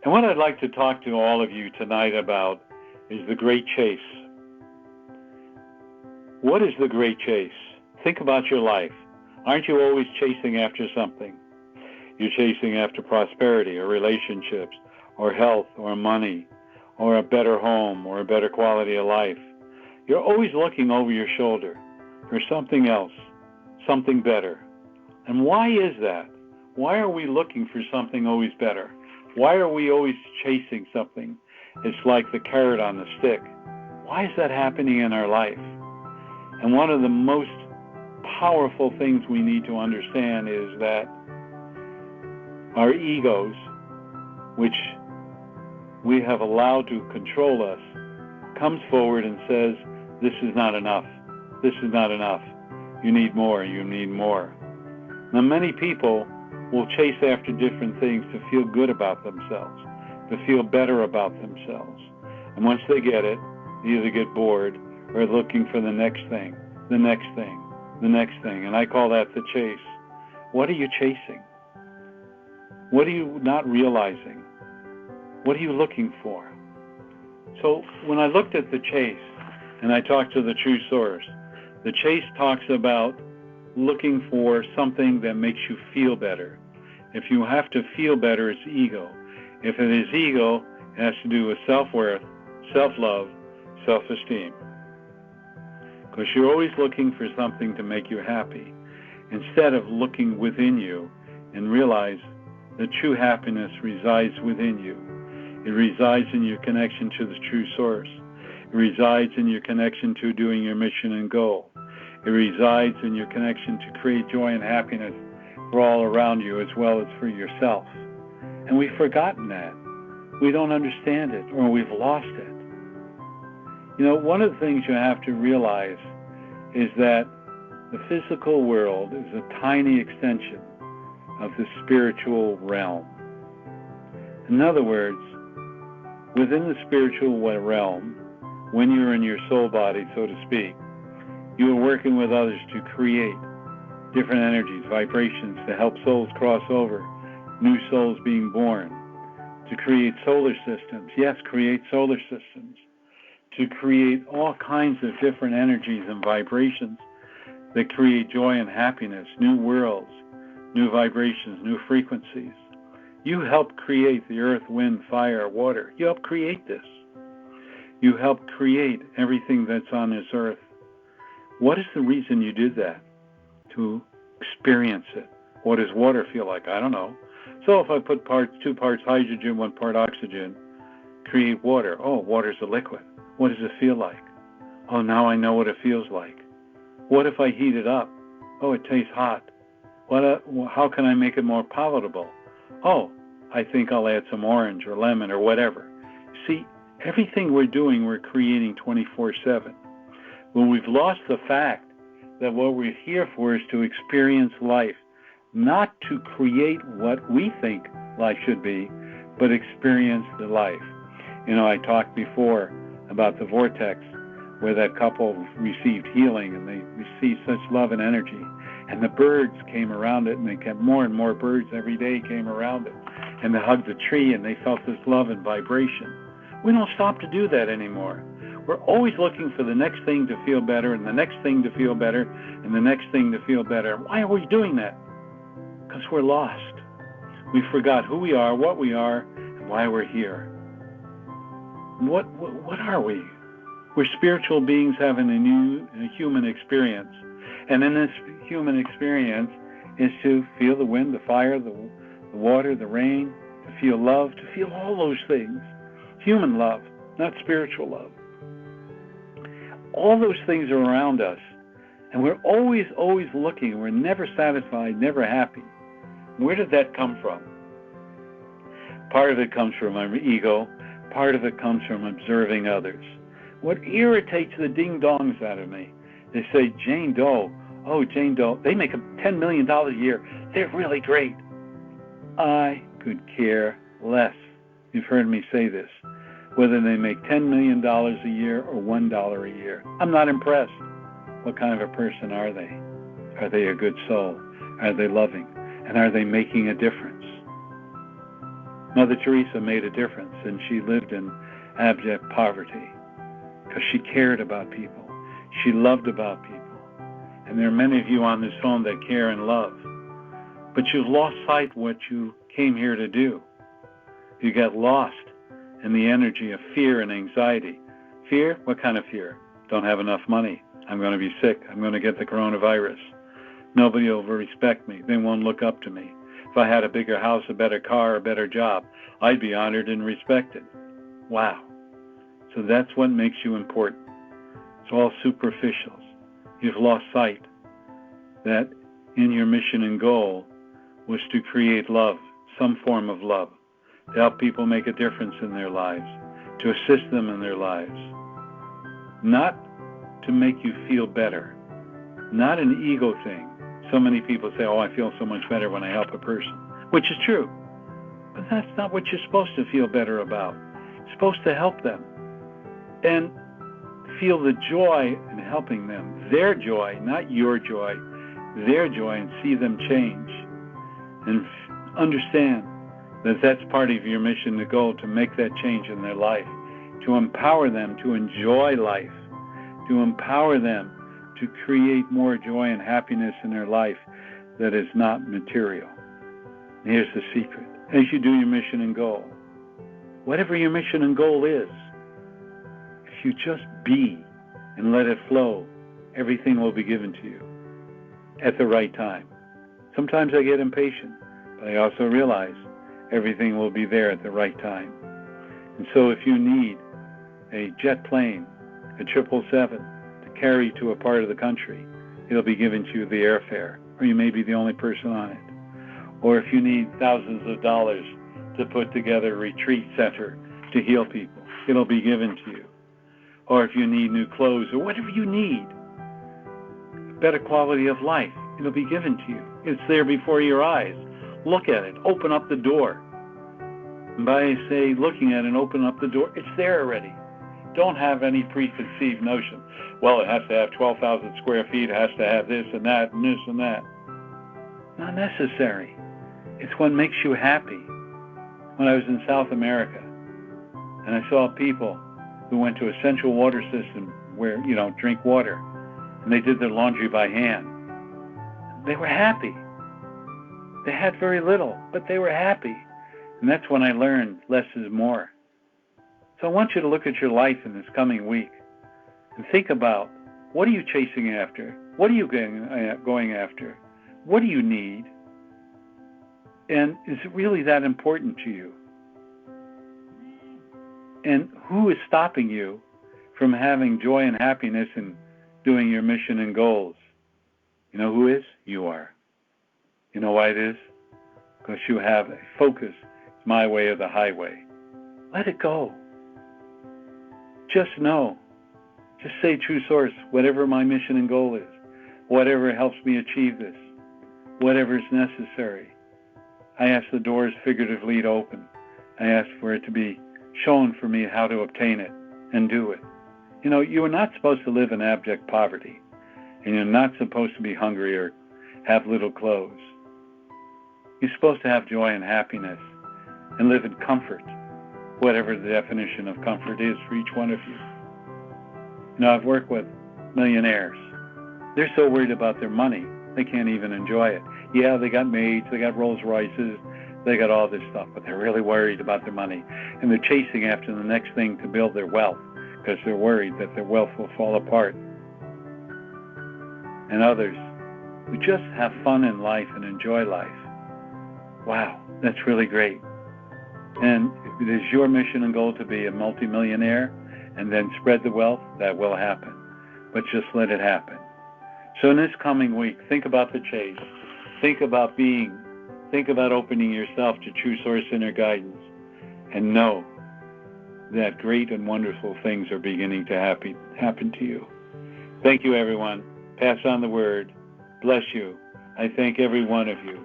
And what I'd like to talk to all of you tonight about is the great chase. What is the great chase? Think about your life. Aren't you always chasing after something? You're chasing after prosperity or relationships or health or money or a better home or a better quality of life. You're always looking over your shoulder for something else, something better. And why is that? Why are we looking for something always better? Why are we always chasing something? It's like the carrot on the stick. Why is that happening in our life? And one of the most powerful things we need to understand is that our egos, which we have allowed to control us, comes forward and says, this is not enough. This is not enough. You need more. You need more. Now, many people will chase after different things to feel good about themselves, to feel better about themselves. And once they get it, they either get bored or looking for the next thing, the next thing, the next thing. And I call that the chase. What are you chasing? What are you not realizing? What are you looking for? So when I looked at the chase and I talked to the true source, the chase talks about looking for something that makes you feel better. If you have to feel better, it's ego. If it is ego, it has to do with self-worth, self-love, self-esteem. Because you're always looking for something to make you happy, instead of looking within you and realize that true happiness resides within you. It resides in your connection to the true source. It resides in your connection to doing your mission and goal. It resides in your connection to create joy and happiness for all around you as well as for yourself. And we've forgotten that. We don't understand it, or we've lost it. You know, one of the things you have to realize is that the physical world is a tiny extension of the spiritual realm. In other words, within the spiritual realm, when you're in your soul body, so to speak, you are working with others to create different energies, vibrations, to help souls cross over, new souls being born, to create solar systems. Yes, create solar systems. To create all kinds of different energies and vibrations that create joy and happiness, new worlds, new vibrations, new frequencies. You help create the earth, wind, fire, water. You help create this. You help create everything that's on this earth. What is the reason you did that? To experience it. What does water feel like? I don't know. So if I put 2 parts hydrogen, 1 part oxygen, create water. Oh, water's a liquid. What does it feel like? Oh, now I know what it feels like. What if I heat it up? Oh, it tastes hot. How can I make it more palatable? Oh, I think I'll add some orange or lemon or whatever. See, everything we're doing, we're creating 24/7. When we've lost the fact that what we're here for is to experience life, not to create what we think life should be, but experience the life. You know, I talked before about the vortex, where that couple received healing and they received such love and energy. And the birds came around it, and they kept more and more birds every day came around it. And they hugged the tree, and they felt this love and vibration. We don't stop to do that anymore. We're always looking for the next thing to feel better, and the next thing to feel better, and the next thing to feel better. Why are we doing that? Because we're lost. We forgot who we are, what we are, and why we're here. What are we? We're spiritual beings having a human experience. And in this human experience is to feel the wind, the fire, the water, the rain, to feel love, to feel all those things. Human love, not spiritual love. All those things are around us. And we're always looking. We're never satisfied, never happy. Where did that come from? Part of it comes from our ego. Part of it comes from observing others. What irritates the ding-dongs out of me, they say, Jane Doe, they make $10 million a year. They're really great. I could care less. You've heard me say this. Whether they make $10 million a year or $1 a year. I'm not impressed. What kind of a person are they? Are they a good soul? Are they loving? And are they making a difference? Mother Teresa made a difference, and she lived in abject poverty because she cared about people. She loved about people. And there are many of you on this phone that care and love, but you've lost sight of what you came here to do. You got lost in the energy of fear and anxiety. Fear? What kind of fear? Don't have enough money. I'm going to be sick. I'm going to get the coronavirus. Nobody will respect me. They won't look up to me. If I had a bigger house, a better car, a better job, I'd be honored and respected. Wow. So that's what makes you important. It's all superficials. You've lost sight that in your mission and goal was to create love, some form of love, to help people make a difference in their lives, to assist them in their lives. Not to make you feel better, not an ego thing. So many people say, oh, I feel so much better when I help a person, which is true. But that's not what you're supposed to feel better about. You're supposed to help them and feel the joy in helping them, their joy, not your joy, their joy, and see them change. And understand that that's part of your mission, the goal, to make that change in their life, to empower them to enjoy life, to empower them to create more joy and happiness in their life that is not material. And here's the secret. As you do your mission and goal, whatever your mission and goal is, if you just be and let it flow, everything will be given to you at the right time. Sometimes I get impatient, but I also realize everything will be there at the right time. And so if you need a jet plane, a 777, to carry to a part of the country, it'll be given to you the airfare, or you may be the only person on it. Or if you need thousands of dollars to put together a retreat center to heal people, it'll be given to you. Or if you need new clothes, or whatever you need, a better quality of life, it'll be given to you. It's there before your eyes. Look at it. Open up the door. And by, say, looking at it and open up the door, it's there already. Don't have any preconceived notion. Well, it has to have 12,000 square feet. It has to have this and that and this and that. Not necessary. It's what makes you happy. When I was in South America, and I saw people who went to a central water system where, drink water, and they did their laundry by hand. They were happy. They had very little, but they were happy. And that's when I learned less is more. So I want you to look at your life in this coming week and think about, what are you chasing after? What are you going after? What do you need? And is it really that important to you? And who is stopping you from having joy and happiness in doing your mission and goals? You know who is? You are. You know why it is? Because you have a focus. It's my way or the highway. Let it go. Just know. Just say, true source, whatever my mission and goal is, whatever helps me achieve this, whatever is necessary. I ask the doors figuratively to open. I ask for it to be shown for me how to obtain it and do it. You are not supposed to live in abject poverty, and you're not supposed to be hungry or have little clothes. You're supposed to have joy and happiness and live in comfort, whatever the definition of comfort is for each one of you. I've worked with millionaires. They're so worried about their money, they can't even enjoy it. Yeah, they got maids, they got Rolls Royces, they got all this stuff, but they're really worried about their money. And they're chasing after the next thing to build their wealth because they're worried that their wealth will fall apart. And others who just have fun in life and enjoy life. Wow, that's really great. And if it is your mission and goal to be a multimillionaire and then spread the wealth, that will happen. But just let it happen. So in this coming week, think about the chase. Think about being. Think about opening yourself to true source inner guidance. And know that great and wonderful things are beginning to happen to you. Thank you, everyone. Pass on the word. Bless you. I thank every one of you